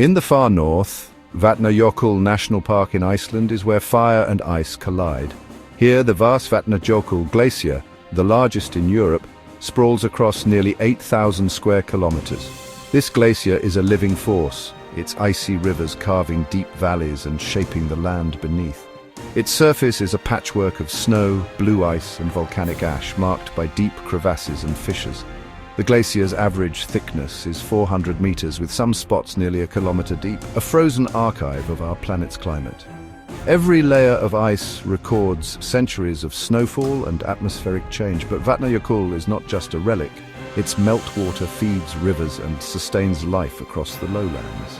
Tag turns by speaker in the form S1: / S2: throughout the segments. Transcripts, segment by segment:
S1: In the far north, Vatnajökull National Park in Iceland is where fire and ice collide. Here, the vast Vatnajökull glacier, the largest in Europe, sprawls across nearly 8,000 square kilometers. This glacier is a living force, its icy rivers carving deep valleys and shaping the land beneath. Its surface is a patchwork of snow, blue ice, and volcanic ash, marked by deep crevasses and fissures. The glacier's average thickness is 400 meters, with some spots nearly a kilometer deep, a frozen archive of our planet's climate. Every layer of ice records centuries of snowfall and atmospheric change, but Vatnajökull is not just a relic. Its meltwater feeds rivers and sustains life across the lowlands.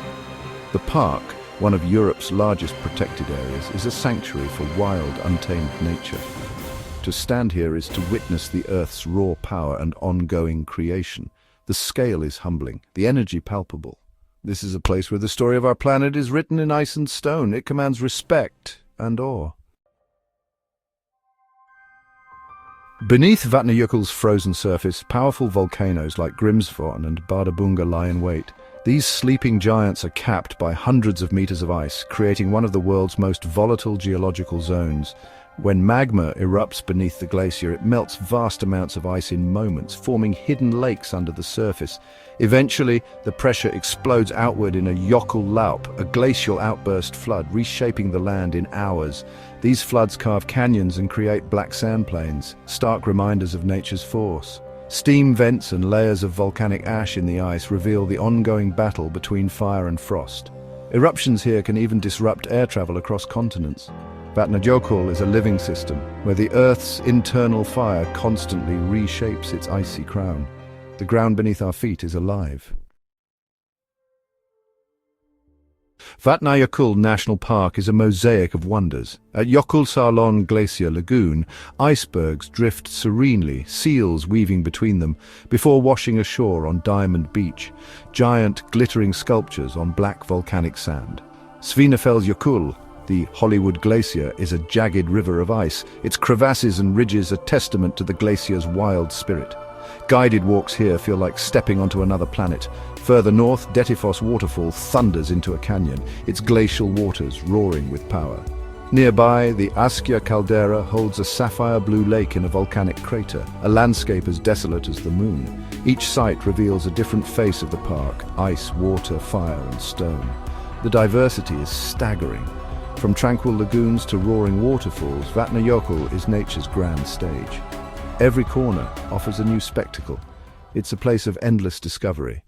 S1: The park, one of Europe's largest protected areas, is a sanctuary for wild, untamed nature. To stand here is to witness the Earth's raw power and ongoing creation. The scale is humbling, the energy palpable. This is a place where the story of our planet is written in ice and stone. It commands respect and awe. Beneath Vatnajökull's frozen surface, powerful volcanoes like Grímsvötn and Bardarbunga lie in wait. These sleeping giants are capped by hundreds of meters of ice, creating one of the world's most volatile geological zones. When magma erupts beneath the glacier, it melts vast amounts of ice in moments, forming hidden lakes under the surface. Eventually, the pressure explodes outward in a Jökullaup, a glacial outburst flood, reshaping the land in hours. These floods carve canyons and create black sand plains, stark reminders of nature's force. Steam vents and layers of volcanic ash in the ice reveal the ongoing battle between fire and frost. Eruptions here can even disrupt air travel across continents. Vatnajökull is a living system, where the Earth's internal fire constantly reshapes its icy crown. The ground beneath our feet is alive. Vatnajökull National Park is a mosaic of wonders. At Jökulsárlón Glacier Lagoon, icebergs drift serenely, seals weaving between them, before washing ashore on Diamond Beach, giant glittering sculptures on black volcanic sand. Vatnajökull, the Hollywood Glacier, is a jagged river of ice. Its crevasses and ridges are testament to the glacier's wild spirit. Guided walks here feel like stepping onto another planet. Further north, Dettifoss waterfall thunders into a canyon, its glacial waters roaring with power. Nearby, the Askja caldera holds a sapphire blue lake in a volcanic crater, a landscape as desolate as the moon. Each site reveals a different face of the park: ice, water, fire, and stone. The diversity is staggering. From tranquil lagoons to roaring waterfalls, Vatnajökull is nature's grand stage. Every corner offers a new spectacle. It's a place of endless discovery.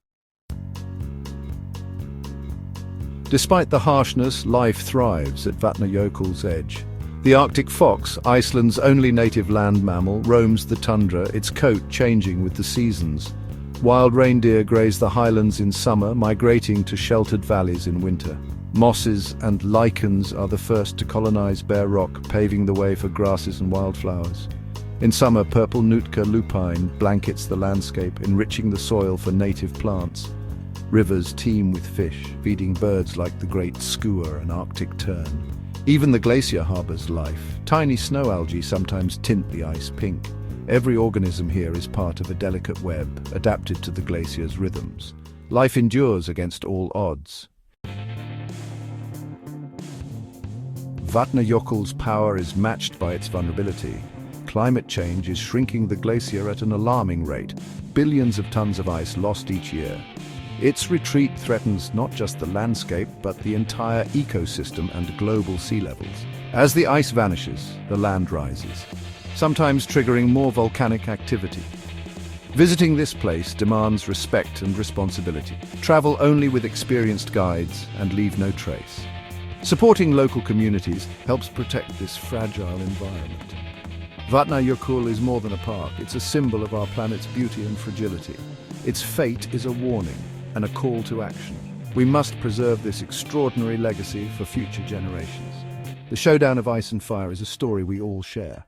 S1: Despite the harshness, life thrives at Vatnajökull's edge. The Arctic fox, Iceland's only native land mammal, roams the tundra, its coat changing with the seasons. Wild reindeer graze the highlands in summer, migrating to sheltered valleys in winter. Mosses and lichens are the first to colonize bare rock, paving the way for grasses and wildflowers. In summer, purple Nootka lupine blankets the landscape, enriching the soil for native plants. Rivers teem with fish, feeding birds like the great skua and Arctic tern. Even the glacier harbors life. Tiny snow algae sometimes tint the ice pink. Every organism here is part of a delicate web, adapted to the glacier's rhythms. Life endures against all odds. Vatnajökull's power is matched by its vulnerability. Climate change is shrinking the glacier at an alarming rate. Billions of tons of ice lost each year. Its retreat threatens not just the landscape, but the entire ecosystem and global sea levels. As the ice vanishes, the land rises, sometimes triggering more volcanic activity. Visiting this place demands respect and responsibility. Travel only with experienced guides and leave no trace. Supporting local communities helps protect this fragile environment. Vatnajökull is more than a park. It's a symbol of our planet's beauty and fragility. Its fate is a warning and a call to action. We must preserve this extraordinary legacy for future generations. The showdown of ice and fire is a story we all share.